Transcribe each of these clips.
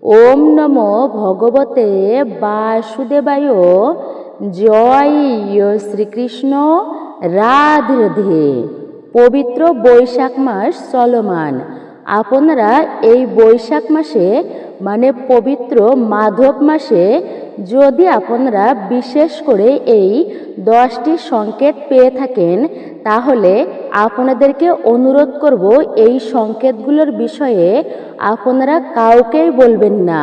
ওম নমো ভগবতে বাসুদেবায়। জয় শ্রীকৃষ্ণ। রাধে রাধে। পবিত্র বৈশাখ মাস চলমান। আপনারা এই বৈশাখ মাসে মানে পবিত্র মাধব মাসে যদি আপনারা বিশেষ করে এই 10টি সংকেত পেয়ে থাকেন, তাহলে আপনাদেরকে অনুরোধ করব এই সংকেতগুলোর বিষয়ে আপনারা কাউকেই বলবেন না।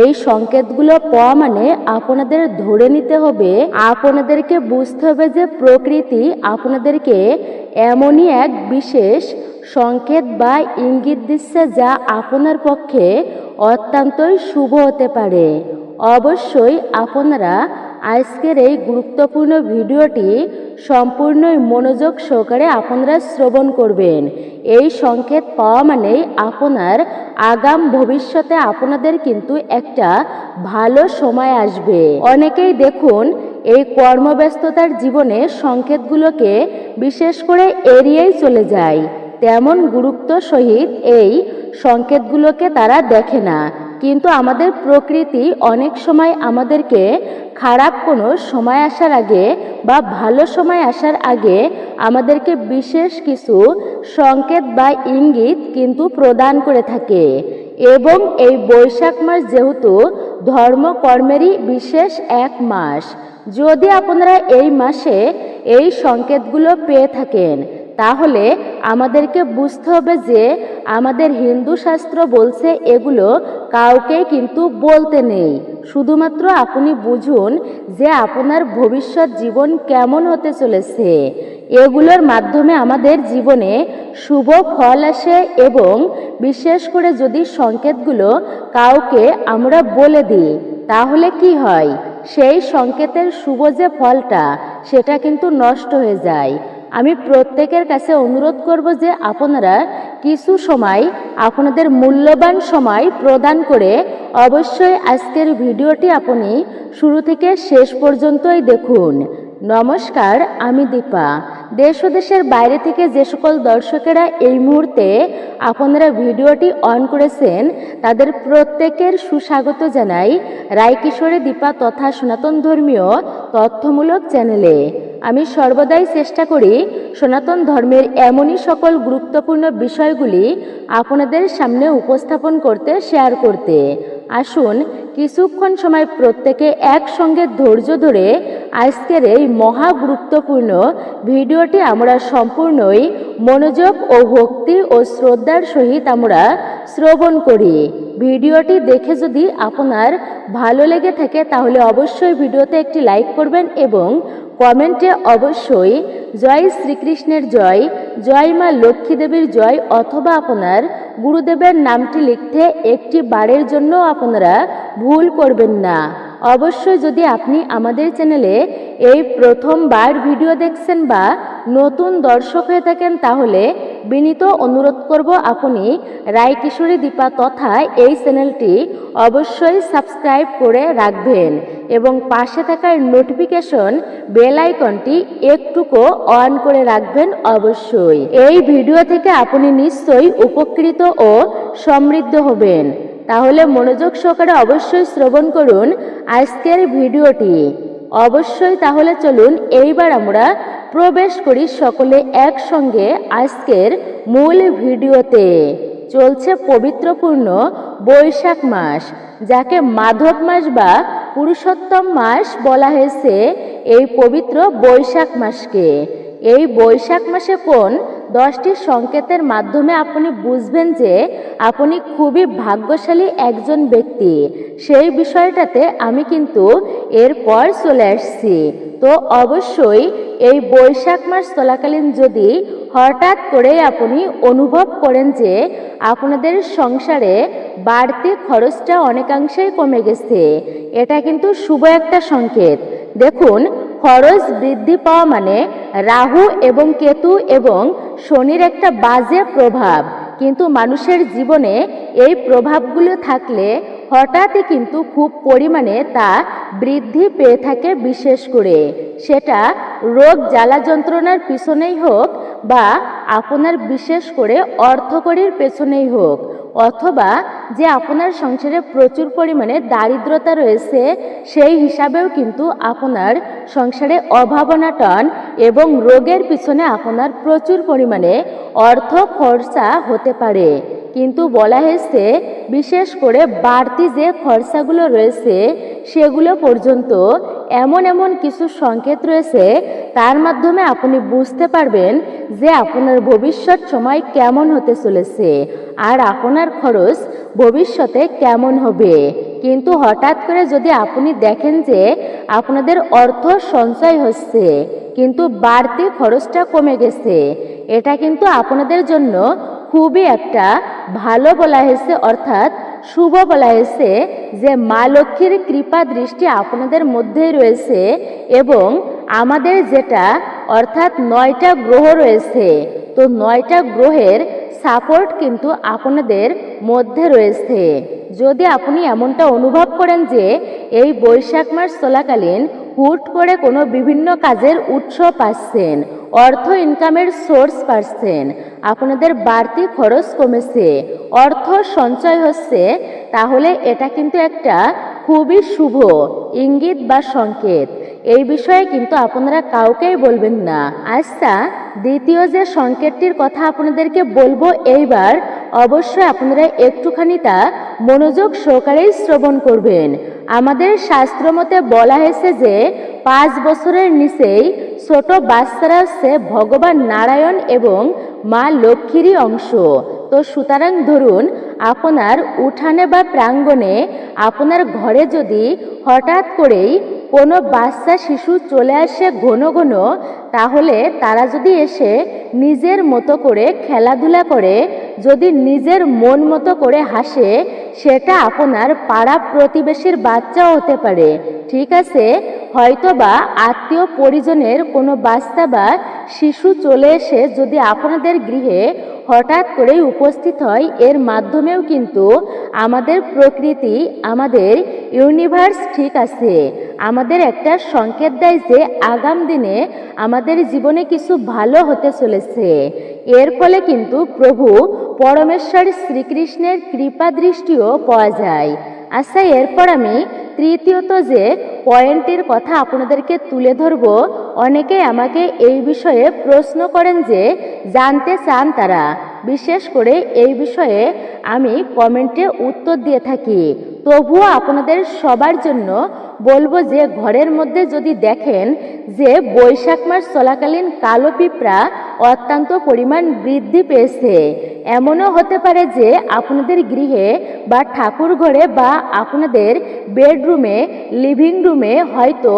এই সংকেতগুলো পাওয়া মানে আপনাদের ধরে নিতে হবে, আপনাদেরকে বুঝতে হবে যে প্রকৃতি আপনাদেরকে এমনই এক বিশেষ সংকেত বা ইঙ্গিত দিচ্ছে যা আপনার পক্ষে অত্যন্তই শুভ হতে পারে। অবশ্যই আপনারা আজকের এই গুরুত্বপূর্ণ ভিডিওটি সম্পূর্ণই মনোযোগ সহকারে আপনারা শ্রবণ করবেন। এই সংকেত পাওয়া মানেই আপনার আগাম ভবিষ্যতে আপনাদের কিন্তু একটা ভালো সময় আসবে। অনেকেই দেখুন এই কর্মব্যস্ততার জীবনে সংকেতগুলোকে বিশেষ করে এড়িয়েই চলে যায়, তেমন গুরুত্ব সহিত এই সংকেতগুলোকে তারা দেখে না। কিন্তু আমাদের প্রকৃতি অনেক সময় আমাদেরকে খারাপ কোনো সময় আসার আগে বা ভালো সময় আসার আগে আমাদেরকে বিশেষ কিছু সংকেত বা ইঙ্গিত কিন্তু প্রদান করে থাকে। এবং এই বৈশাখ মাস যেহেতু ধর্মকর্মেরই বিশেষ এক মাস, যদি আপনারা এই মাসে এই সংকেতগুলো পেয়ে থাকেন, তাহলে আমাদেরকে বুঝতে হবে যে আমাদের হিন্দু শাস্ত্র বলছে এগুলো কাউকে কিন্তু বলতে নেই। শুধুমাত্র আপনি বুঝুন যে আপনার ভবিষ্যৎ জীবন কেমন হতে চলেছে। এগুলোর মাধ্যমে আমাদের জীবনে শুভ ফল আসে। এবং বিশেষ করে যদি সংকেতগুলো কাউকে আমরা বলে দিই, তাহলে কি হয়, সেই সংকেতের শুভ যে ফলটা সেটা কিন্তু নষ্ট হয়ে যায়। আমি প্রত্যেকের কাছে অনুরোধ করব যে আপনারা কিছু সময় আপনাদের মূল্যবান সময় প্রদান করে অবশ্যই আজকের ভিডিওটি আপনি শুরু থেকে শেষ পর্যন্তই দেখুন। নমস্কার, আমি দীপা। দেশ ও দেশের বাইরে থেকে যে সকল দর্শকেরা এই মুহূর্তে আপনারা ভিডিওটি অন করেছেন, তাদের প্রত্যেকের সুস্বাগত জানাই রায়কিশোরী দীপা তথা সনাতন ধর্মীয় তথ্যমূলক চ্যানেলে। আমি সর্বদাই চেষ্টা করি সনাতন ধর্মের এমনই সকল গুরুত্বপূর্ণ বিষয়গুলি আপনাদের সামনে উপস্থাপন করতে, শেয়ার করতে। আসুন কিছুক্ষণ সময় প্রত্যেকে একসঙ্গে ধৈর্য ধরে আজকের এই মহা গুরুত্বপূর্ণ ভিডিওটি আমরা সম্পূর্ণই মনোযোগ ও ভক্তি ও শ্রদ্ধার সহিত আমরা শ্রবণ করি। ভিডিওটি দেখে যদি আপনার ভালো লেগে থাকে, তাহলে অবশ্যই ভিডিওতে একটি লাইক করবেন এবং কমেন্টে অবশ্যই জয় শ্রীকৃষ্ণের জয়, জয় মা লক্ষ্মী দেবীর জয় অথবা আপনার গুরুদেবের নামটি লিখতে একটি বারের জন্য আপনারা ভুল করবেন না। অবশ্যই যদি আপনি আমাদের চ্যানেলে এই প্রথমবার ভিডিও দেখছেন বা নতুন দর্শক হয়ে থাকেন, তাহলে বিনীত অনুরোধ করব আপনি রায়কিশোরী দীপা তথা এই চ্যানেলটি অবশ্যই সাবস্ক্রাইব করে রাখবেন এবং পাশে থাকা নোটিফিকেশন বেল আইকনটি একটুকু অন করে রাখবেন অবশ্যই। এই ভিডিও থেকে আপনি নিশ্চয়ই উপকৃত ও সমৃদ্ধ হবেন। তাহলে মনোযোগ সহকারে অবশ্যই শ্রবণ করুন আজকের ভিডিওটি। অবশ্যই তাহলে চলুন এইবার আমরা প্রবেশ করি সকলে একসঙ্গে আজকের মূল ভিডিওতে। চলছে পবিত্রপূর্ণ বৈশাখ মাস, যাকে মাধব মাস বা পুরুষোত্তম মাস বলা হয়েছে এই পবিত্র বৈশাখ মাসকে। এই বৈশাখ মাসে কোন 10টি সংকেতের মাধ্যমে আপনি বুঝবেন যে আপনি খুবই ভাগ্যশালী একজন ব্যক্তি, সেই বিষয়টাতে আমি কিন্তু এরপর চলে আসছি। তো অবশ্যই এই বৈশাখ মাস চলাকালীন যদি হঠাৎ করে আপনি অনুভব করেন যে আপনাদের সংসারে বাড়তি খরচটা অনেকাংশেই কমে গেছে, এটা কিন্তু শুভ একটা সংকেত। দেখুন, খরচ বৃদ্ধি পাওয়া মানে রাহু এবং কেতু এবং শনির একটা বাজে প্রভাব। কিন্তু মানুষের জীবনে এই প্রভাবগুলো থাকলে হঠাৎই কিন্তু খুব পরিমাণে তা বৃদ্ধি পেয়ে থাকে। বিশেষ করে সেটা রোগ জ্বালা যন্ত্রণার পিছনেই হোক বা আপনার বিশেষ করে অর্থকরীর পেছনেই হোক, অথবা যে আপনার সংসারে প্রচুর পরিমাণে দারিদ্রতা রয়েছে, সেই হিসাবেও কিন্তু আপনার সংসারে অভাব অনটন এবং রোগের পিছনে আপনার প্রচুর পরিমাণে অর্থ খরচা হতে পারে। কিন্তু বলা হয়েছে বিশেষ করে বাড়তি যে খরচাগুলো রয়েছে সেগুলো পর্যন্ত এমন এমন কিছু সংকেত রয়েছে, তার মাধ্যমে আপনি বুঝতে পারবেন যে আপনার ভবিষ্যৎ সময় কেমন হতে চলেছে আর আপনার খরচ ভবিষ্যতে কেমন হবে। কিন্তু হঠাৎ করে যদি আপনি দেখেন যে আপনাদের অর্থ সঞ্চয় হচ্ছে কিন্তু বাড়তি খরচটা কমে গেছে, এটা কিন্তু আপনাদের জন্য খুবই একটা ভালো বলা হয়েছে, অর্থাৎ শুভ বলা হয়েছে যে মা লক্ষ্মীর কৃপা দৃষ্টি আপনাদের মধ্যেই রয়েছে এবং আমাদের যেটা অর্থাৎ 9টা গ্রহ রয়েছে, তো 9টা গ্রহের সাপোর্ট কিন্তু আপনাদের মধ্যে রয়েছে। যদি আপনি এমনটা অনুভব করেন যে এই বৈশাখ মাস চলাকালীন হুট করে কোনো বিভিন্ন কাজের উৎস পাচ্ছেন, অর্থ ইনকামের সোর্স পাচ্ছেন, আপনাদের বাড়তি খরচ কমেছে, অর্থ সঞ্চয় হচ্ছে, তাহলে এটা কিন্তু একটা খুবই শুভ ইঙ্গিত বা সংকেত। এই বিষয়ে কিন্তু আপনারা কাউকেই বলবেন না। আচ্ছা, দ্বিতীয় যে সংকেতটির কথা আপনাদেরকে বলবো এইবার, অবশ্যই আপনারা একটুখানি তা মনোযোগ সহকারেই শ্রবণ করবেন। আমাদের শাস্ত্র মতে বলা হয়েছে যে 5 বছরের নিচেই ছোট বাচ্চারা হচ্ছে ভগবান নারায়ণ এবং মা লক্ষ্মীরই অংশ। তো সুতরাং ধরুন আপনার উঠানে বা প্রাঙ্গণে আপনার ঘরে যদি হঠাৎ করেই কোনো বাচ্চা শিশু চলে আসে ঘন ঘন, তাহলে তারা যদি এসে নিজের মতো করে খেলাধুলা করে, যদি নিজের মন মতো করে হাসে, সেটা আপনার পাড়া প্রতিবেশীর বাচ্চাও হতে পারে, ঠিক আছে? হয়তোবা আত্মীয় পরিজনের কোনো বাচ্চা বা শিশু চলে এসে যদি আপনাদের গৃহে হঠাৎ করেই উপস্থিত হয়, এর মাধ্যমেও কিন্তু আমাদের প্রকৃতি, আমাদের ইউনিভার্স, ঠিক আছে, আমাদের একটা সংকেত দেয় যে আগাম দিনে আমাদের জীবনে কিছু ভালো হতে চলেছে। এর ফলে কিন্তু প্রভু পরমেশ্বর শ্রীকৃষ্ণের কৃপা দৃষ্টিও পাওয়া যায়। আচ্ছা, এরপর আমি তৃতীয়ত যে পয়েন্টের কথা আপনাদেরকে তুলে ধরব, অনেকেই আমাকে এই বিষয়ে প্রশ্ন করেন যে জানতে চান তারা, বিশেষ করে এই বিষয়ে আমি কমেন্টে উত্তর দিয়ে থাকি। তবুও আপনাদের সবার জন্য বলবো যে ঘরের মধ্যে যদি দেখেন যে বৈশাখ মাস চলাকালীন কালো পিঁপড়া অত্যন্ত পরিমাণ বৃদ্ধি পেয়েছে, এমনও হতে পারে যে আপনাদের গৃহে বা ঠাকুর ঘরে বা আপনাদের বেডরুমে, লিভিং রুমে হয়তো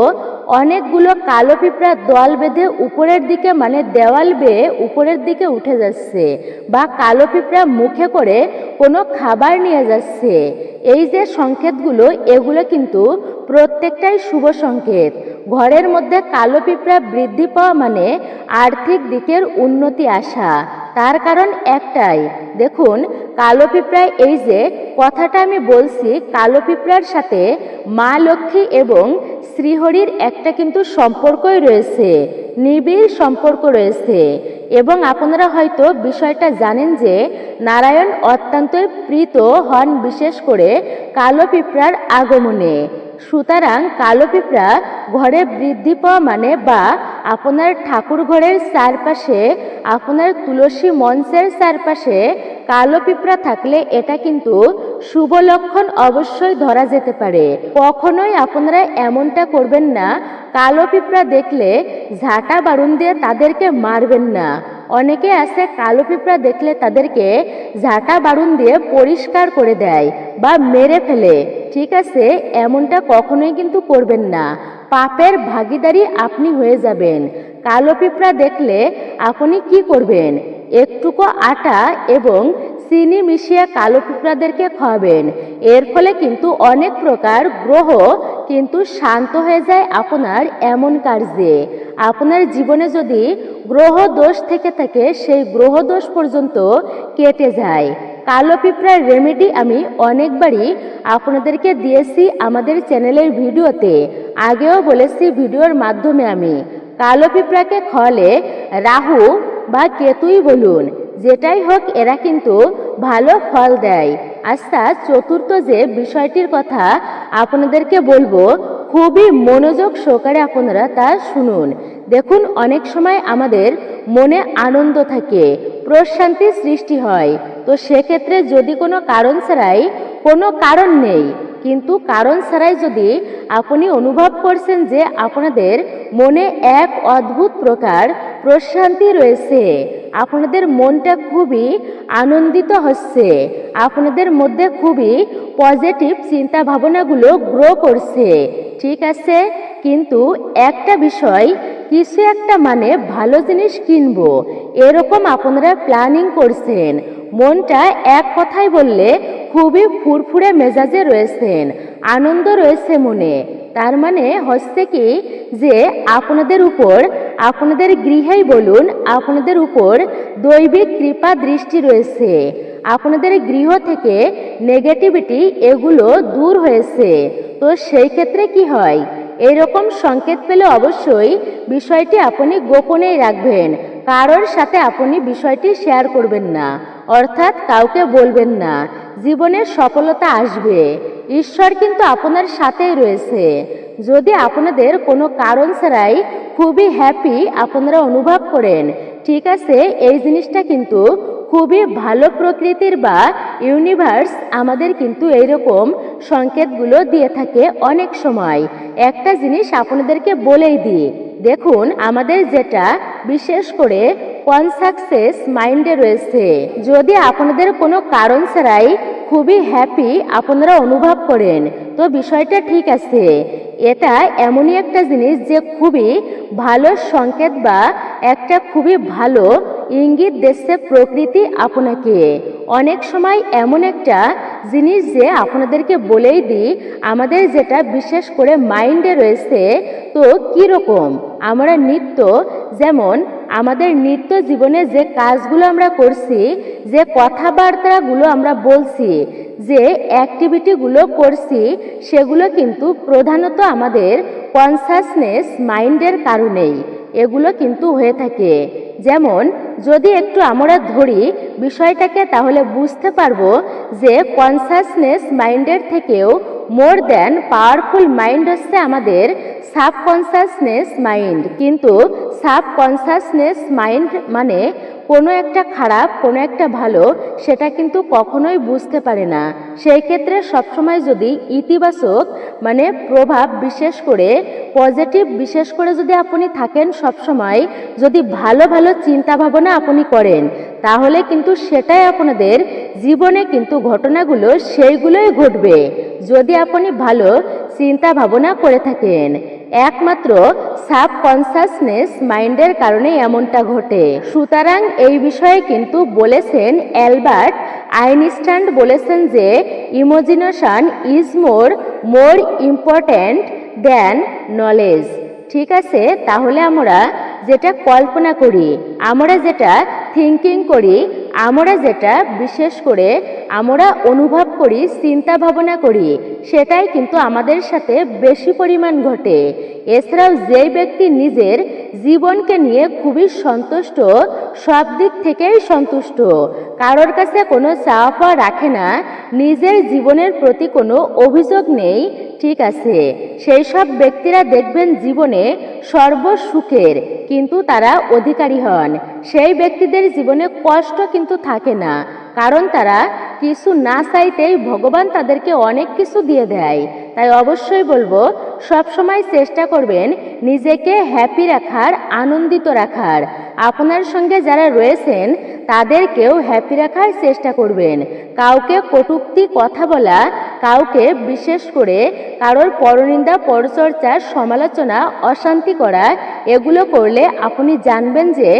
অনেকগুলো কালো পিঁপড়ার দল বেঁধে উপরের দিকে, মানে দেওয়াল বেয়ে উপরের দিকে উঠে যাচ্ছে, বা কালো পিঁপড়া মুখে করে কোনো খাবার নিয়ে যাচ্ছে। এই যে সংকেতগুলো, এগুলো কিন্তু প্রত্যেকটাই শুভ সংকেত। ঘরের মধ্যে কালো পিঁপড়া বৃদ্ধি পাওয়া মানে আর্থিক দিকের উন্নতি আসা। তার কারণ একটাই, দেখুন কালো পিঁপড়ায়, এই যে কথাটা আমি বলছি, কালো পিঁপড়ার সাথে মা লক্ষ্মী এবং শ্রীহরির একটা কিন্তু সম্পর্কই রয়েছে, নিবিড় সম্পর্ক রয়েছে। এবং আপনারা হয়তো বিষয়টা জানেন যে নারায়ণ অত্যন্তই প্রীত হন বিশেষ করে কালো পিঁপড়ার আগমনে। সুতরাং কালো পিঁপড়া ঘরে বৃদ্ধি পাওয়া মানে, বা আপনার ঠাকুর ঘরের চারপাশে, আপনার তুলসী মঞ্চের চারপাশে কালো পিঁপড়া থাকলে এটা কিন্তু শুভ লক্ষণ অবশ্যই ধরা যেতে পারে। কখনোই আপনারা এমনটা করবেন না, কালো পিঁপড়া দেখলে ঝাঁটা বারুন দিয়ে তাদেরকে মারবেন না। অনেকে আছে কালো পিঁপড়া দেখলে তাদেরকে ঝাঁটা বারুন দিয়ে পরিষ্কার করে দেয় বা মেরে ফেলে, ঠিক আছে? এমনটা কখনোই কিন্তু করবেন না, পাপের ভাগীদারি আপনি হয়ে যাবেন। কালো পিঁপড়া দেখলে আপনি কি করবেন? একটুকু আটা এবং চিনি মিশিয়ে কালো পিঁপড়াদেরকে খাওয়াবেন। এর ফলে কিন্তু অনেক প্রকার গ্রহ কিন্তু শান্ত হয়ে যায় আপনার এমন কার্যে। আপনার জীবনে যদি গ্রহ দোষ থেকে থাকে, সেই গ্রহ দোষ পর্যন্ত কেটে যায়। কালো পিঁপড়ার রেমেডি আমি অনেকবারই আপনাদেরকে দিয়েছি আমাদের চ্যানেলের ভিডিওতে, আগেও বলেছি ভিডিওর মাধ্যমে। আমি কালো পিঁপড়াকে খাওয়ালে রাহু বা কেতুই বলুন, যেটাই হোক, এরা কিন্তু ভালো ফল দেয়। আচ্ছা, চতুর্থ যে বিষয়টির কথা আপনাদেরকে বলবো, খুবই মনোযোগ সহকারে আপনারা তা শুনুন। দেখুন, অনেক সময় আমাদের মনে আনন্দ থাকে, প্রশান্তি সৃষ্টি হয়। তো সেক্ষেত্রে যদি কোনো কারণ ছাড়াই, কোনো কারণ নেই কিন্তু কারণ ছাড়াই যদি আপনি অনুভব করছেন যে আপনাদের মনে এক অদ্ভুত প্রকার প্রশান্তি রয়েছে, আপনাদের মনটা খুবই আনন্দিত হচ্ছে, আপনাদের মধ্যে খুবই পজিটিভ চিন্তা ভাবনাগুলো গ্রো করছে, ঠিক আছে, কিন্তু একটা বিষয়, কিছু একটা মানে ভালো জিনিস কিনবো, এরকম আপনারা প্ল্যানিং করছেন, মনটা এক কথায় বললে খুবই ফুরফুরে মেজাজে রয়েছেন, আনন্দ রয়েছে মনে। তার মানে হচ্ছে কি যে আপনাদের উপর, আপনাদের গৃহেই বলুন, আপনাদের উপর দৈবিক কৃপা দৃষ্টি রয়েছে, আপনাদের গৃহ থেকে নেগেটিভিটি এগুলো দূর হয়েছে। তো সেই ক্ষেত্রে কি হয়, এইরকম সংকেত পেলে অবশ্যই বিষয়টি আপনি গোপনেই রাখবেন, কারোর সাথে আপনি বিষয়টি শেয়ার করবেন না, অর্থাৎ কাউকে বলবেন না। জীবনের সফলতা আসবে, ঈশ্বর কিন্তু আপনার সাথেই রয়েছে। যদি আপনাদের কোনো কারণ ছাড়াই খুবই হ্যাপি আপনারা অনুভব করেন, ঠিক আছে, এই জিনিসটা কিন্তু খুবই ভালো প্রকৃতির বা ইউনিভার্স আমাদের কিন্তু এইরকম সংকেতগুলো দিয়ে থাকে অনেক সময়। একটা জিনিস আপনাদেরকে বলেই দিই, দেখুন, আমাদের যেটা বিশেষ করে কনসাকসেস মাইন্ডে রয়েছে, যদি আপনাদের কোনো কারণ ছাড়াই খুবই হ্যাপি আপনারা অনুভব করেন, তো বিষয়টা ঠিক আছে, এটা এমনই একটা জিনিস যে খুবই ভালো সংকেত বা একটা খুবই ভালো ইঙ্গিত দিচ্ছে প্রকৃতি আপনাকে। অনেক সময় এমন একটা জিনিস যে আপনাদেরকে বলেই দিই, আমাদের যেটা বিশেষ করে মাইন্ডে রয়েছে, তো কীরকম আমরা নিত্য, যেমন আমাদের নিত্য জীবনে যে কাজগুলো আমরা করছি, যে কথাবার্তাগুলো আমরা বলছি, যে অ্যাক্টিভিটিগুলো করছি, সেগুলো কিন্তু প্রধানত আমাদের কনসাসনেস মাইন্ডের কারণেই এগুলো কিন্তু হয়ে থাকে। যেমন যদি একটু আমরা ধরি বিষয়টাকে, তাহলে বুঝতে পারবো যে কনসাসনেস মাইন্ডের থেকেও মোর দ্যান পাওয়ারফুল মাইন্ড হচ্ছে আমাদের সাবকনসাসনেস মাইন্ড। কিন্তু সাবকনসাসনেস মাইন্ড মানে কোনো একটা খারাপ, কোনো একটা ভালো, সেটা কিন্তু কখনোই বুঝতে পারে না। সেই ক্ষেত্রে সবসময় যদি ইতিবাচক মানে প্রভাব, বিশেষ করে পজিটিভ, বিশেষ করে যদি আপনি থাকেন সবসময়, যদি ভালো ভালো চিন্তা ভাবনা আপনি করেন, তাহলে কিন্তু সেটাই আপনাদের জীবনে কিন্তু ঘটনাগুলো সেইগুলোই ঘটবে, যদি আপনি ভালো চিন্তা ভাবনা করে থাকেন। একমাত্র সাবকনসাসনেস মাইন্ডের কারণে এমনটা ঘটে। সুতরাং এই বিষয়ে কিন্তু বলেছেন অ্যালবার্ট আইনস্টাইন, বলেছেন যে imagination is more important than knowledge. ঠিক আছে, তাহলে আমরা যেটা কল্পনা করি, আমরা যেটা থিঙ্কিং করি, আমরা যেটা বিশেষ করে আমরা অনুভব করি, চিন্তা ভাবনা করি, সেটাই কিন্তু আমাদের সাথে বেশি পরিমাণ ঘটে। এছাড়াও যেই ব্যক্তি নিজের জীবনকে নিয়ে খুবই সন্তুষ্ট, সব দিক থেকেই সন্তুষ্ট, কারোর কাছে কোনো চাওয়া পাওয়া রাখে না, নিজের জীবনের প্রতি কোনো অভিযোগ নেই, ঠিক আছে, সেই সব ব্যক্তিরা দেখবেন জীবনে সর্বসুখের কিন্তু তারা অধিকারী হন। সেই ব্যক্তিদের জীবনে কষ্ট কিন্তু থাকে না, কারণ তারা কিছু না চাইতেই ভগবান তাদেরকে অনেক কিছু দিয়ে দেয়। তাই অবশ্যই বলবো, সবসময় চেষ্টা করবেন নিজেকে হ্যাপি রাখার, আনন্দিত রাখার। আপনার সঙ্গে যারা রয়েছেন তাদেরকেও হ্যাপি রাখার চেষ্টা করবেন। কাউকে কটূক্তি কথা বলা, কাউকে বিশেষ করে কারোর পরনিন্দা, পরচর্চা, সমালোচনা, অশান্তি করা, এগুলো করলে আপনি জানবেন যে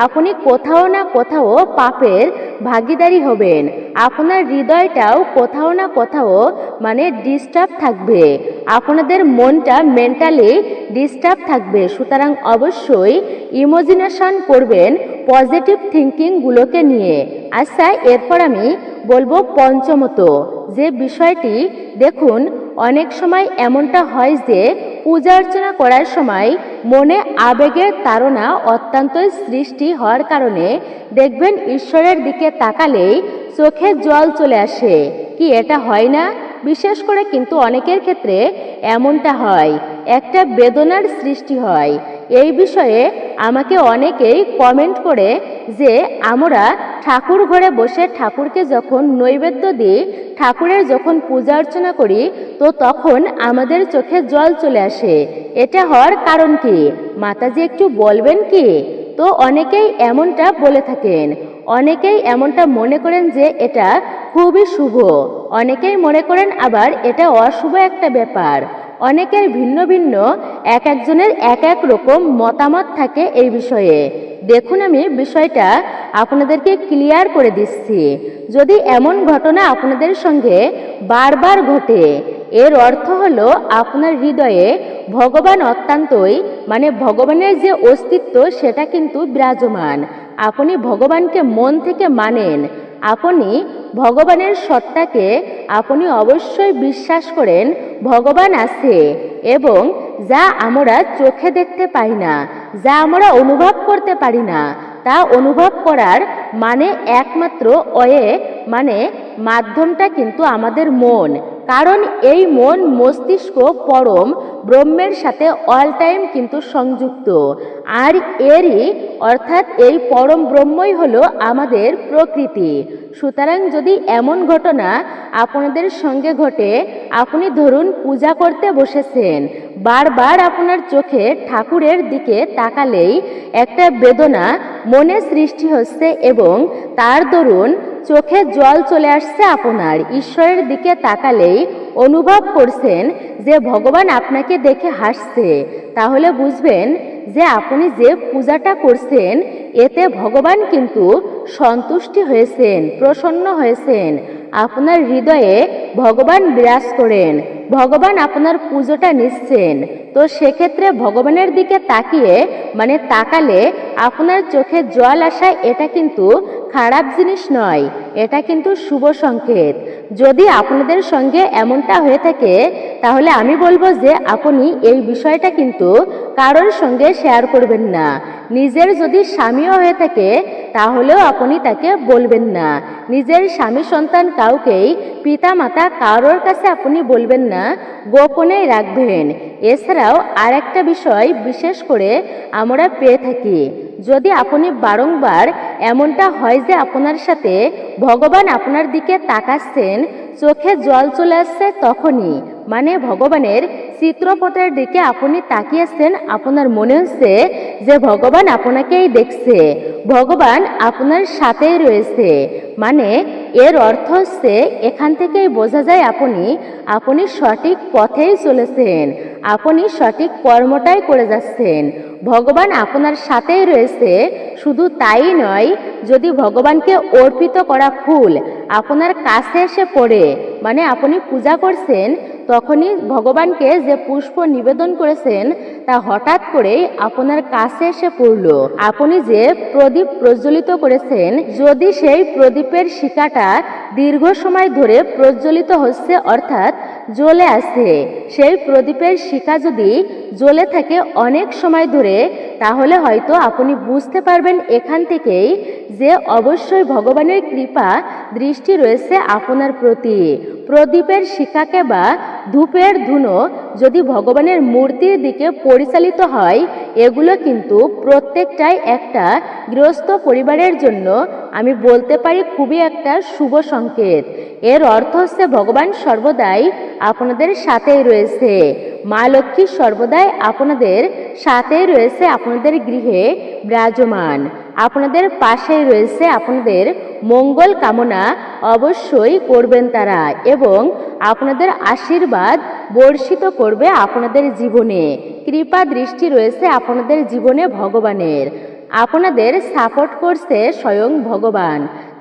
আপনি কোথাও না কোথাও পাপের ভাগীদারি হবেন। আপনার হৃদয়টাও কোথাও না কোথাও মানে ডিস্টার্ব থাকবে, আপনাদের মনটা মেন্টালি ডিস্টার্ব থাকবে। সুতরাং অবশ্যই ইমাজিনেশন করবেন পজিটিভ থিঙ্কিংগুলোকে নিয়ে। আচ্ছা, এরপর আমি বলবো পঞ্চমত যে বিষয়টি, দেখুন অনেক সময় এমনটা হয় যে পূজা অর্চনা করার সময় মনে আবেগের তাড়না অত্যন্তই সৃষ্টি হওয়ার কারণে দেখবেন ঈশ্বরের দিকে তাকালেই চোখে জল চলে আসে। কি এটা হয় না? বিশেষ করে কিন্তু অনেকের ক্ষেত্রে এমনটা হয়, একটা বেদনার সৃষ্টি হয়। এই বিষয়ে আমাকে অনেকেই কমেন্ট করে যে আমরা ঠাকুর ঘরে বসে ঠাকুরকে যখন নৈবেদ্য দিই, ঠাকুরের যখন পূজা অর্চনা করি, তো তখন আমাদের চোখে জল চলে আসে। এটা হওয়ার কারণ কি মাতাজি একটু বলবেন কি? তো অনেকেই এমনটা বলে থাকেন, অনেকেই এমনটা মনে করেন যে এটা খুবই শুভ, অনেকেই মনে করেন আবার এটা অশুভ একটা ব্যাপার। অনেকের ভিন্ন ভিন্ন এক একজনের এক এক রকম মতামত থাকে এই বিষয়ে। দেখুন, আমি বিষয়টা আপনাদেরকে ক্লিয়ার করে দিচ্ছি। যদি এমন ঘটনা আপনাদের সঙ্গে বারবার ঘটে, এর অর্থ হলো আপনার হৃদয়ে ভগবান অত্যন্তই ভগবানের যে অস্তিত্ব সেটা কিন্তু বিরাজমান। আপনি ভগবানকে মন থেকে মানেন, আপনি ভগবানের সত্তাকে আপনি অবশ্যই বিশ্বাস করেন ভগবান আছে, এবং যা আমরা চোখে দেখতে পাই না, যা আমরা অনুভব করতে পারি না, তা অনুভব করার একমাত্র মাধ্যমটা কিন্তু আমাদের মন। কারণ এই মন মস্তিষ্ক পরম ব্রহ্মের সাথে অল টাইম কিন্তু সংযুক্ত। আর অর্থাৎ এই পরম ব্রহ্মই হলো আমাদের প্রকৃতি। সুতরাং যদি এমন ঘটনা আপনাদের সঙ্গে ঘটে, আপনি ধরুন পূজা করতে বসেছেন, বারবার আপনার চোখে ঠাকুরের দিকে তাকালেই একটা বেদনা মনে সৃষ্টি হচ্ছে এবং তার দরুন চোখে জল চলে আসছে, আপনার ঈশ্বরের দিকে তাকালেই অনুভব করছেন যে ভগবান আপনাকে দেখে হাসছে, তাহলে বুঝবেন যে আপনি যে পূজাটা করছেন এতে ভগবান কিন্তু সন্তুষ্টি হয়েছেন, প্রসন্ন হয়েছেন। আপনার হৃদয়ে ভগবান বিরাজ করেন, ভগবান আপনার পুজোটা নিচ্ছেন। তো সেক্ষেত্রে ভগবানের দিকে তাকালে আপনার চোখে জল আসা এটা কিন্তু খারাপ জিনিস নয়, এটা কিন্তু শুভ সংকেত। যদি আপনাদের সঙ্গে এমনটা হয়ে থাকে তাহলে আমি বলবো যে আপনি এই বিষয়টা কিন্তু কারোর সঙ্গে শেয়ার করবেন না। নিজের যদি স্বামীও হয়ে থাকে তাহলেও আপনি তাকে বলবেন না। নিজের স্বামী সন্তান কাউকেই, পিতা মাতা কারোর কাছে আপনি বলবেন না, গোপনেই রাখবেন। এছাড়াও আর একটা বিষয় বিশেষ করে আমরা পেয়ে থাকি, যদি আপনি বারংবার এমনটা হয় যে আপনার সাথে ভগবান আপনার দিকে তাকাচ্ছেন, চোখে জল চলে আসছে, তখনই ভগবানের চিত্রপটের দিকে আপনি তাকিয়েছেন, আপনার মনে হচ্ছে যে ভগবান আপনাকেই দেখছে, ভগবান আপনার সাথেই রয়েছে। এর অর্থ হচ্ছে এখান থেকেই বোঝা যায় আপনি সঠিক পথেই চলেছেন, আপনি সঠিক কর্মটাই করে যাচ্ছেন, ভগবান আপনার সাথেই রয়েছে। শুধু তাই নয়, যদি ভগবানকে অর্পিত করা ফুল আপনার কাছে এসে পড়ে, আপনি পূজা করছেন, তখনই ভগবানকে যে পুষ্প নিবেদন করেছেন তা হঠাৎ করে আপনার কাছে এসে পড়ল। আপনি যে প্রদীপ প্রজ্বলিত করেছেন, যদি সেই প্রদীপের শিখাটা দীর্ঘ সময় ধরে প্রজ্বলিত হচ্ছে অর্থাৎ জ্বলে আছে, সেই প্রদীপের শিখা যদি জ্বলে থাকে অনেক সময় ধরে, তাহলে হয়তো আপনি বুঝতে পারবেন এখান থেকেই যে অবশ্যই ভগবানের কৃপা দৃষ্টি রয়েছে আপনার প্রতি। প্রদীপের শিখাকে বা ধূপের ধুনো যদি ভগবানের মূর্তির দিকে পরিচালিত হয়, এগুলো কিন্তু প্রত্যেকটাই একটা গৃহস্থ পরিবারের জন্য আমি বলতে পারি খুবই একটা শুভ সংকেত। এর অর্থ হচ্ছে ভগবান সর্বদাই আপনাদের সাথেই রয়েছে, মা লক্ষ্মী সর্বদাই আপনাদের সাথেই রয়েছে, আপনাদের গৃহে বিরাজমান, আপনাদের পাশেই রয়েছে, আপনাদের মঙ্গল কামনা অবশ্যই করবেন তারা, এবং আপনাদের আশীর্বাদ বর্ষিত করবে আপনাদের জীবনে। কৃপা দৃষ্টি রয়েছে আপনাদের জীবনে ভগবানের, আপনাদের সাপোর্ট করছে স্বয়ং ভগবান।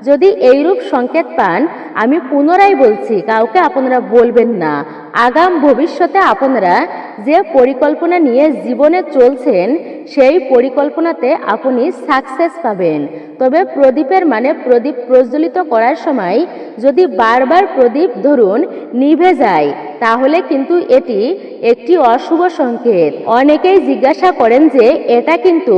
যদি এইরূপ সংকেত পান, আমি পুনরায় বলছি, কাউকে আপনারা বলবেন না। আগাম ভবিষ্যতে আপনারা যে পরিকল্পনা নিয়ে জীবনে চলছেন, সেই পরিকল্পনাতে আপনি সাকসেস পাবেন। তবে প্রদীপের মানে প্রদীপ প্রজ্বলিত করার সময় যদি বারবার প্রদীপ ধরুন নিভে যায়, তাহলে কিন্তু এটি একটি অশুভ সংকেত। অনেকেই জিজ্ঞাসা করেন যে এটা কিন্তু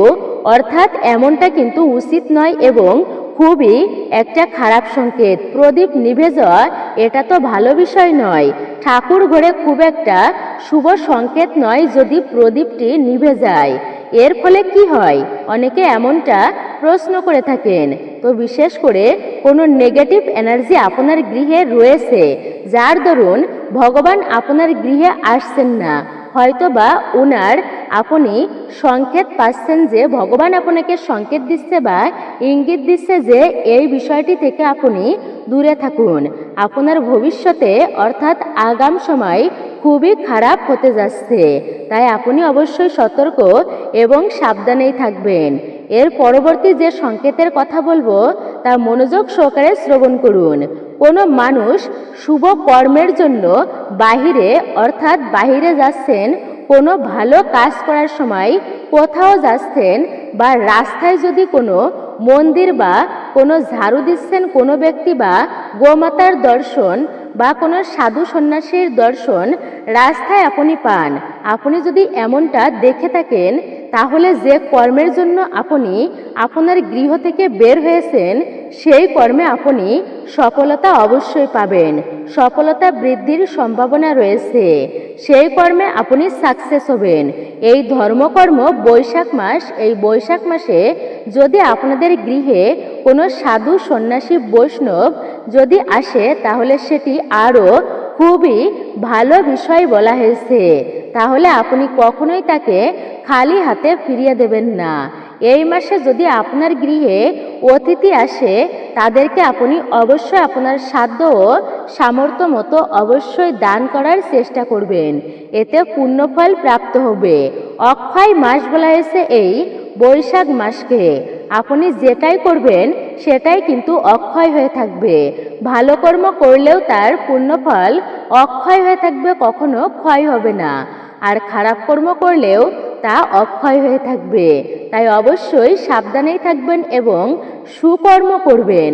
অর্থাৎ এমনটা কিন্তু উচিত নয় এবং খুবই একটা খারাপ সংকেত। প্রদীপ নিভে যাওয়া এটা তো ভালো বিষয় নয়। ঠাকুর ঘরে খুব একটা শুভ সংকেত নয় যদি প্রদীপটি নিভে যায়। এর ফলে কি হয়, অনেকে এমনটা প্রশ্ন করে থাকেন। তো বিশেষ করে কোনো নেগেটিভ এনার্জি আপনার গৃহে রয়েছে, যার দরুন ভগবান আপনার গৃহে আসছেন না, হয়তোবা উনার আপনি সংকেত পাচ্ছেন যে ভগবান আপনাকে সংকেত দিচ্ছে বা ইঙ্গিত দিচ্ছে যে এই বিষয়টি থেকে আপনি দূরে থাকুন। আপনার ভবিষ্যতে অর্থাৎ আগাম সময় খুবই খারাপ হতে যাচ্ছে, তাই আপনি অবশ্যই সতর্ক এবং সাবধানেই থাকবেন। এর পরবর্তী যে সংকেতের কথা বলবো তা মনোযোগ সহকারে শ্রবণ করুন। কোনো মানুষ শুভ কর্মের জন্য বাহিরে অর্থাৎ বাহিরে যাচ্ছেন, কোনো ভালো কাজ করার সময় কোথাও যাচ্ছেন বা রাস্তায় যদি কোনো মন্দির বা কোনো ঝাড়ু দিচ্ছেন কোনো ব্যক্তি বা গোমাতার দর্শন বা কোনো সাধু সন্ন্যাসীর দর্শন রাস্তায় আপনি পান, আপনি যদি এমনটা দেখে থাকেন, তাহলে যে কর্মের জন্য আপনি আপনার গৃহ থেকে বের হয়েছেন সেই কর্মে আপনি সফলতা অবশ্যই পাবেন। সফলতা বৃদ্ধির সম্ভাবনা রয়েছে, সেই কর্মে আপনি সাকসেস হবেন। এই ধর্মকর্ম বৈশাখ মাস, এই বৈশাখ মাসে যদি আপনাদের গৃহে কোনো সাধু সন্ন্যাসী বৈষ্ণব যদি আসে, তাহলে সেটি আরও খুবই ভালো বিষয় বলা হয়েছে। তাহলে আপনি কখনোই তাকে খালি হাতে ফিরিয়ে দেবেন না। এই মাসে যদি আপনার গৃহে অতিথি আসে, তাদেরকে আপনি অবশ্যই আপনার সাধ্য ও সামর্থ্য মতো অবশ্যই দান করার চেষ্টা করবেন, এতে পুণ্যফল প্রাপ্ত হবে। অক্ষয় মাস বলা হয়েছে এই বৈশাখ মাসকে। আপনি যেটাই করবেন সেটাই কিন্তু অক্ষয় হয়ে থাকবে। ভালো কর্ম করলেও তার পুণ্যফল অক্ষয় হয়ে থাকবে, কখনো ক্ষয় হবে না। আর খারাপ কর্ম করলেও তা অক্ষয় হয়ে থাকবে। তাই অবশ্যই সাবধানেই থাকবেন এবং সুকর্ম করবেন।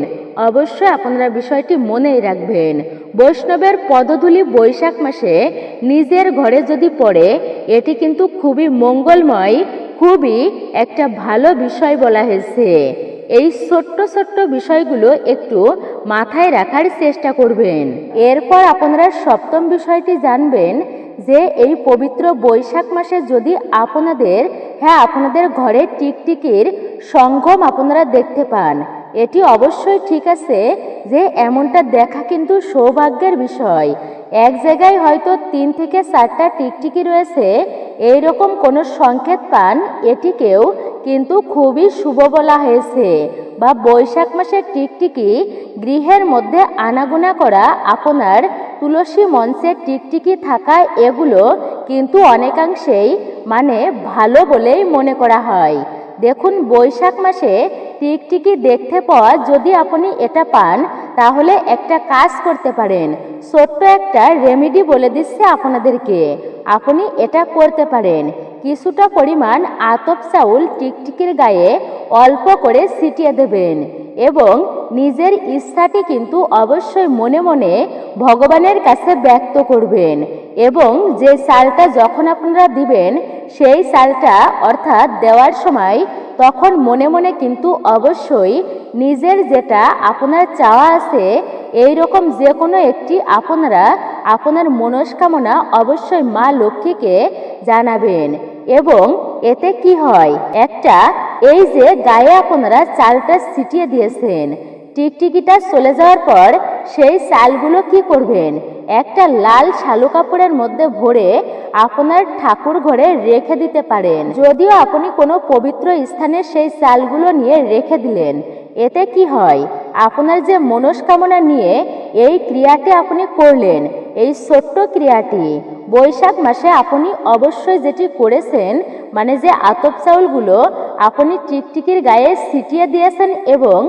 অবশ্যই আপনারা বিষয়টি মনেই রাখবেন। বৈষ্ণবের পদধূলি বৈশাখ মাসে নিজের ঘরে যদি পড়ে, এটি কিন্তু খুবই মঙ্গলময়, খুবই একটা ভালো বিষয় বলা হয়েছে। এই ছোট্ট ছোট্ট বিষয়গুলো একটু মাথায় রাখার চেষ্টা করবেন। এরপর আপনারা সপ্তম বিষয়টি জানবেন যে এই পবিত্র বৈশাখ মাসে যদি আপনাদের ঘরে টিকটিকির সঙ্গম আপনারা দেখতে পান, এটি অবশ্যই ঠিক আছে যে এমনটা দেখা কিন্তু সৌভাগ্যের বিষয়। এক জায়গায় হয়তো 3 থেকে 4টা টিকটিকি রয়েছে, এইরকম কোনো সংকেত পান, এটিকেও কিন্তু খুবই শুভ বলা হয়েছে। বা বৈশাখ মাসের টিকটিকি গৃহের মধ্যে আনাগোনা করা, আপনার তুলসী মঞ্চের টিকটিকি থাকা, এগুলো কিন্তু অনেকাংশেই মানে ভালো বলেই মনে করা হয়। দেখুন, বৈশাখ মাসে টিকটিকি দেখতে পাওয়া যদি আপনি এটা পান, তাহলে একটা কাজ করতে পারেন। ছোট্ট একটা রেমেডি বলে দিচ্ছে আপনাদেরকে, আপনি এটা করতে পারেন। কিছুটা পরিমাণ আতপ চাউল টিকটিকির গায়ে অল্প করে ছিটিয়ে দেবেন এবং নিজের ইচ্ছাটি কিন্তু অবশ্যই মনে মনে ভগবানের কাছে ব্যক্ত করবেন। এবং যে চালটা যখন আপনারা দিবেন, সেই চালটা অর্থাৎ দেওয়ার সময় তখন মনে মনে কিন্তু অবশ্যই নিজের যেটা আপনার চাওয়া আছে, এই রকম যে কোনো একটি আপনারা আপনার মনস্কামনা অবশ্যই মা লক্ষ্মীকে জানাবেন। এবং এতে কি হয়, একটা এই যে গায়ে আপনারা চালটা ছিটিয়ে দিয়েছেন, টিকটিকিটা চলে যাওয়ার পর সেই চালগুলো কি করবেন, একটা লাল শালু কাপড়ের মধ্যে ভরে আপনার ঠাকুর ঘরে রেখে দিতে পারেন। যদিও আপনি কোনো পবিত্র স্থানে সেই চালগুলো নিয়ে রেখে দিলেন, এতে কি হয়, আপনার যে মনস্কামনা নিয়ে এই ক্রিয়াটি আপনি করলেন, এই ছোট্ট ক্রিয়াটি বৈশাখ মাসে আপনি অবশ্যই যেটি করেছেন, মানে যে আতপ চাউলগুলো আপনি টিকটিকির গায়ে ছিটিয়ে দিয়েছেন এবং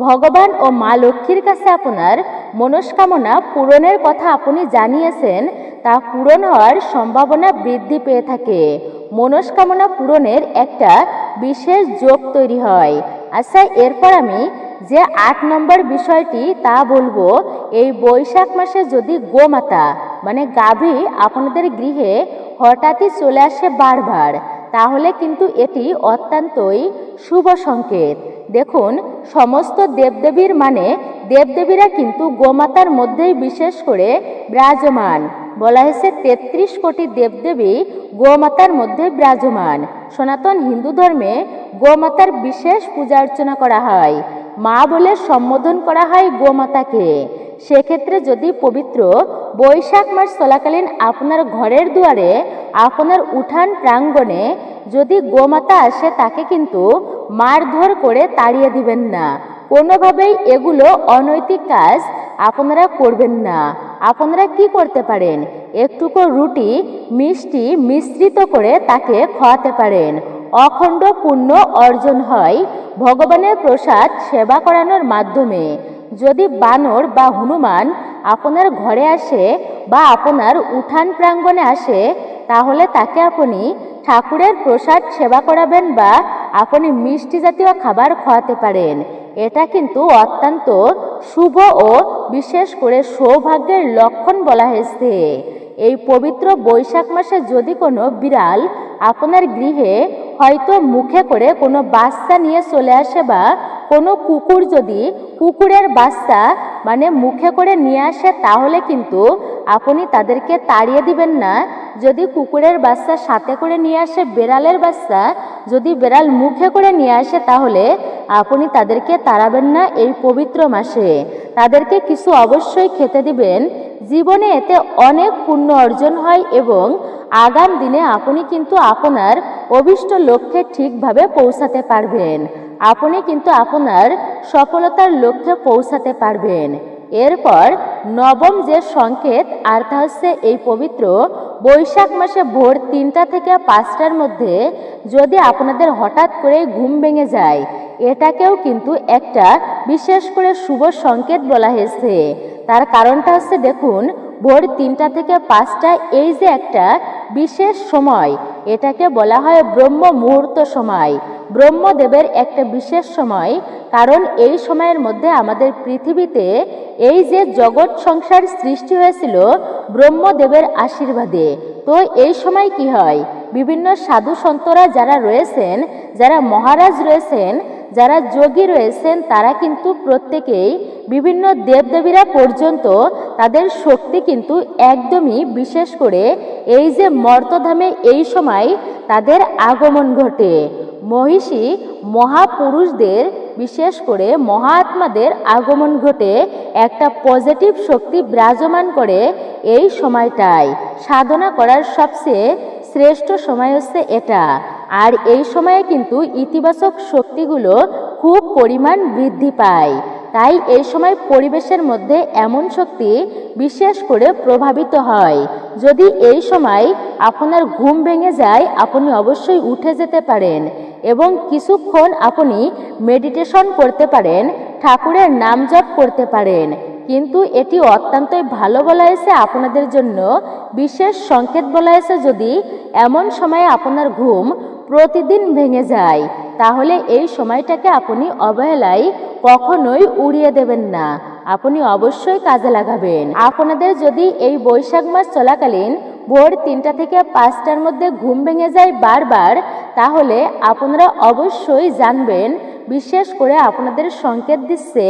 ভগবান ও মা লক্ষ্মীর কাছে আপনার মনস্কামনা পূরণের কথা আপনি জানিয়েছেন তা পূরণ হওয়ার সম্ভাবনা বৃদ্ধি পেয়ে থাকে। মনস্কামনা পূরণের একটা বিশেষ যোগ তৈরি হয়। আচ্ছা, এরপর আমি যে 8 নম্বর বিষয়টি তা বলবো, এই বৈশাখ মাসে যদি গোমাতা মানে গাভী আপনাদের গৃহে হঠাৎই চলে আসে বারবার, তাহলে কিন্তু এটি অত্যন্তই শুভ সংকেত। দেখুন, সমস্ত দেবদেবীর মানে দেবদেবীরা কিন্তু গোমাতার মধ্যেই বিশেষ করে বিরাজমান। বলা হয়েছে 33 কোটি দেবদেবী গোমাতার মধ্যে বিরাজমান। সনাতন হিন্দু ধর্মে গোমাতার বিশেষ পূজা অর্চনা করা হয়, মা বলে সম্বোধন করা হয় গোমাতাকে। সেক্ষেত্রে যদি পবিত্র বৈশাখ মাস চলাকালীন আপনার ঘরের দুয়ারে, আপনার উঠান প্রাঙ্গণে যদি গোমাতা আসে, তাকে কিন্তু মারধর করে তাড়িয়ে দিবেন না। কোনোভাবেই এগুলো অনৈতিক কাজ আপনারা করবেন না। আপনারা কি করতে পারেন, একটুকু রুটি মিষ্টি মিশ্রিত করে তাকে খাওয়াতে পারেন। অখণ্ড পুণ্য অর্জন হয় ভগবানের প্রসাদ সেবা করানোর মাধ্যমে। যদি বানর বা হনুমান আপনার ঘরে আসে বা আপনার উঠান প্রাঙ্গণে আসে, তাহলে তাকে আপনি ঠাকুরের প্রসাদ সেবা করাবেন বা আপনি মিষ্টি জাতীয় খাবার খাওয়াতে পারেন। এটা কিন্তু অত্যন্ত শুভ ও বিশেষ করে সৌভাগ্যের লক্ষণ বলা হয়েছে। এই পবিত্র বৈশাখ মাসে যদি কোনো বিড়াল আপনার গৃহে হয়তো মুখে করে কোনো বাচ্চা নিয়ে চলে আসে, বা কোনো কুকুর যদি কুকুরের বাচ্চা মানে মুখে করে নিয়ে আসে, তাহলে কিন্তু আপনি তাদেরকে তাড়িয়ে দিবেন না। যদি কুকুরের বাচ্চা সাথে করে নিয়ে আসে, বেড়ালের বাচ্চা যদি বেড়াল মুখে করে নিয়ে আসে, তাহলে আপনি তাদেরকে তাড়াবেন না এই পবিত্র মাসে। তাদেরকে কিছু অবশ্যই খেতে দিবেন। জীবনে এতে অনেক পুণ্য অর্জন হয় এবং আগাম দিনে আপনি কিন্তু আপনার অভীষ্ট লক্ষ্যে ঠিকভাবে পৌঁছাতে পারবেন। আপনি কিন্তু আপনার সফলতার লক্ষ্যে পৌঁছাতে পারবেন। এরপর নবম যে সংকেত, আর তা হচ্ছে এই পবিত্র বৈশাখ মাসে ভোর 3টা থেকে 5টার মধ্যে যদি আপনাদের হঠাৎ করে ঘুম ভেঙে যায়, এটাকেও কিন্তু একটা বিশেষ করে শুভ সংকেত বলা হয়েছে। তার কারণটা হচ্ছে, দেখুন, ভোর 3টা থেকে 5টা এই যে একটা বিশেষ সময়, এটাকে বলা হয় ব্রহ্ম মুহূর্ত সময়, ব্রহ্মদেবের একটা বিশেষ সময়। কারণ এই সময়ের মধ্যে আমাদের পৃথিবীতে এই যে জগৎ সংসার সৃষ্টি হয়েছিল ব্রহ্মদেবের আশীর্বাদে। তো এই সময় কি হয়, বিভিন্ন সাধু সন্তরা যারা রয়েছেন, যারা মহারাজ রয়েছেন, যারা যোগী রয়েছেন, তারা কিন্তু প্রত্যেকেই বিভিন্ন দেবদেবীরা পর্যন্ত তাদের শক্তি কিন্তু একদমই বিশেষ করে এই যে মর্তধামে এই সময় তাদের আগমন ঘটে। মহিষী মহাপুরুষদের বিশেষ করে মহাত্মাদের আগমন ঘটে, একটা পজিটিভ শক্তি বিরাজমান করে এই সময়টায়। সাধনা করার সবচেয়ে শ্রেষ্ঠ সময় হচ্ছে এটা। আর এই সময়ে কিন্তু ইতিবাচক শক্তিগুলো খুব পরিমাণ বৃদ্ধি পায়। তাই এই সময় পরিবেশের মধ্যে এমন শক্তি বিশেষ করে প্রভাবিত হয়। যদি এই সময় আপনার ঘুম ভেঙে যায়, আপনি অবশ্যই উঠে যেতে পারেন এবং কিছুক্ষণ আপনি মেডিটেশন করতে পারেন, ঠাকুরের নাম জপ করতে পারেন। কিন্তু এটি অত্যন্তই ভালো বলা হয়েছে, আপনাদের জন্য বিশেষ সংকেত বলা হয়েছে। যদি এমন সময়ে আপনার ঘুম প্রতিদিন ভেঙে যায়, তাহলে এই সময়টাকে আপনি অবহেলায় কখনোই উড়িয়ে দেবেন না, আপনি অবশ্যই কাজে লাগাবেন। আপনাদের যদি এই বৈশাখ মাস চলাকালীন ভোর 3টা থেকে 5টার মধ্যে ঘুম ভেঙে যায় বারবার, তাহলে আপনারা অবশ্যই জানবেন, বিশেষ করে আপনাদের সংকেত দিচ্ছে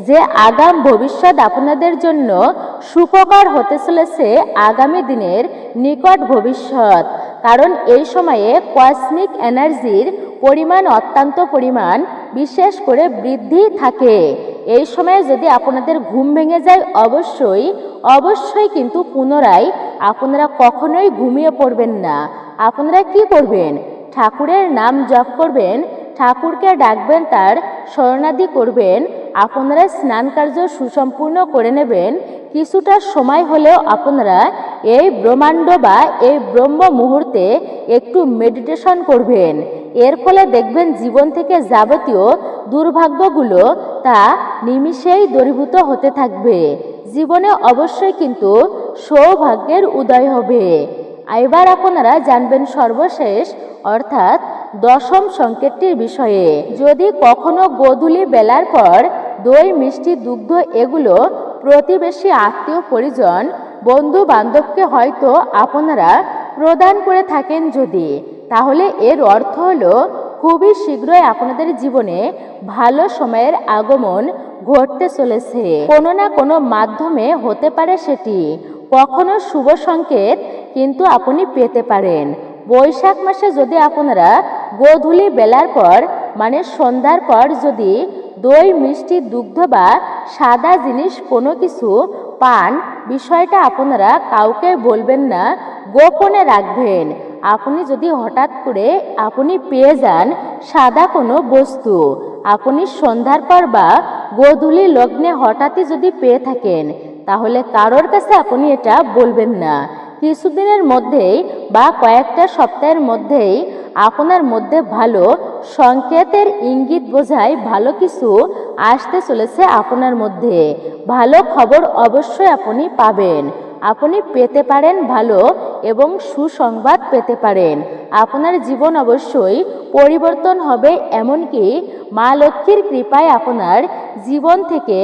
যে আগাম ভবিষ্যৎ আপনাদের জন্য সুখকর হতে চলেছে, আগামী দিনের নিকট ভবিষ্যৎ। কারণ এই সময়ে কসমিক এনার্জির পরিমাণ অত্যন্ত পরিমাণ বিশেষ করে বৃদ্ধি থাকে। এই সময়ে যদি আপনাদের ঘুম ভেঙে যায়, অবশ্যই অবশ্যই কিন্তু পুনরায় আপনারা কখনোই ঘুমিয়ে পড়বেন না। আপনারা কি করবেন, ঠাকুরের নাম জপ করবেন, ঠাকুরকে ডাকবেন, তার শরণাদি করবেন, আপনারা স্নান কার্য সুসম্পূর্ণ করে নেবেন। কিছুটা সময় হলেও আপনারা এই ব্রহ্মাণ্ড বা এই ব্রহ্ম মুহূর্তে একটু মেডিটেশন করবেন। এর ফলে দেখবেন জীবন থেকে যাবতীয় দুর্ভাগ্যগুলো তা নিমিষেই দূরীভূত হতে থাকবে। জীবনে অবশ্যই কিন্তু সৌভাগ্যের উদয় হবে। এবার আপনারা জানবেন সর্বশেষ অর্থাৎ দশম সংকেতটির বিষয়ে। যদি কখনো গোধূলি বেলার পর দই, মিষ্টি, দুগ্ধ এগুলো প্রতিবেশী, আত্মীয় পরিজন, বন্ধু বান্ধবকে হয়তো আপনারা প্রদান করে থাকেন যদি, তাহলে এর অর্থ হলো খুবই শীঘ্রই আপনাদের জীবনে ভালো সময়ের আগমন ঘটতে চলেছে। কোনো না কোনো মাধ্যমে হতে পারে সেটি। কখনো শুভ সংকেত কিন্তু আপনি পেতে পারেন। বৈশাখ মাসে যদি আপনারা গোধূলি বেলার পর মানে সন্ধ্যার পর যদি দই, মিষ্টি, দুগ্ধ বা সাদা জিনিস কোনো কিছু পান, বিষয়টা আপনারা কাউকে বলবেন না, গোপনে রাখবেন। আপনি যদি হঠাৎ করে আপনি পেয়ে যান সাদা কোনো বস্তু, আপনি সন্ধ্যার পর বা গোধূলি লগ্নে হঠাৎই যদি পেয়ে থাকেন, তাহলে কারোর কাছে আপনি এটা বলবেন না। কিছুদিনের মধ্যেই বা কয়েকটা সপ্তাহের মধ্যেই আপনার মধ্যে ভালো সংকেতের ইঙ্গিত বোঝায় ভালো কিছু আসতে চলেছে। আপনার মধ্যে ভালো খবর অবশ্যই আপনি পাবেন। আপনি পেতে পারেন ভালো এবং সুসংবাদ পেতে পারেন। আপনার জীবন অবশ্যই পরিবর্তন হবে। এমনকি মা লক্ষ্মীর কৃপায় আপনার জীবন থেকে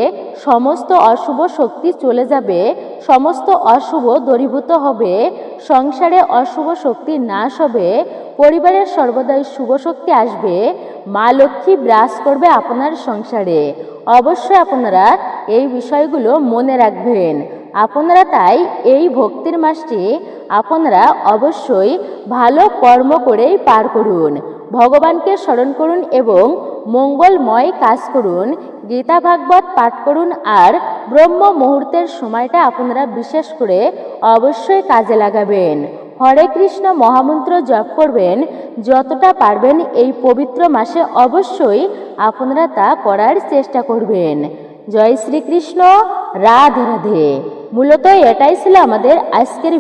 সমস্ত অশুভ শক্তি চলে যাবে, সমস্ত অশুভ দূরীভূত হবে, সংসারে অশুভ শক্তি নাশ হবে, পরিবারের সর্বদাই শুভ শক্তি আসবে, মা লক্ষ্মী বিরাজ করবে আপনার সংসারে। অবশ্যই আপনারা এই বিষয়গুলো মনে রাখবেন। আপনারা তাই এই ভক্তির মাসটি আপনারা অবশ্যই ভালো কর্ম করেই পার করুন। ভগবানকে স্মরণ করুন এবং মঙ্গলময় কাজ করুন। গীতা ভাগবত পাঠ করুন আর ব্রহ্ম মুহূর্তের সময়টা আপনারা বিশেষ করে অবশ্যই কাজে লাগাবেন। হরে কৃষ্ণ মহামন্ত্র জপ করবেন। যতটা পারবেন এই পবিত্র মাসে অবশ্যই আপনারা তা করার চেষ্টা করবেন। জয় শ্রীকৃষ্ণ, রাধে রাধে। মূলত এটাই ছিল আমাদের আজকের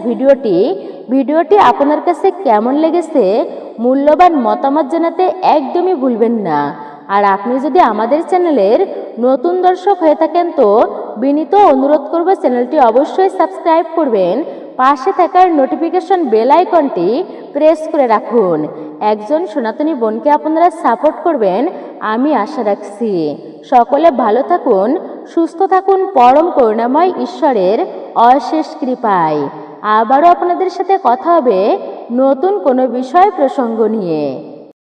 ভিডিওটি আপনার কাছে কেমন লেগেছে মূল্যবান মতামত জানাতে একদমই ভুলবেন না। আর আপনি যদি আমাদের চ্যানেলের নতুন দর্শক হয়ে থাকেন তো বিনীত অনুরোধ করব চ্যানেলটি অবশ্যই সাবস্ক্রাইব করবেন। পাশে থাকার নোটিফিকেশন বেল আইকনটি প্রেস করে রাখুন। একজন সনাতনী বোনকে আপনারা সাপোর্ট করবেন আমি আশা রাখছি। সকলে ভালো থাকুন, সুস্থ থাকুন পরম করুণাময় ঈশ্বরের অশেষ কৃপায়। আবারও আপনাদের সাথে কথা হবে নতুন কোনো বিষয় প্রসঙ্গ নিয়ে।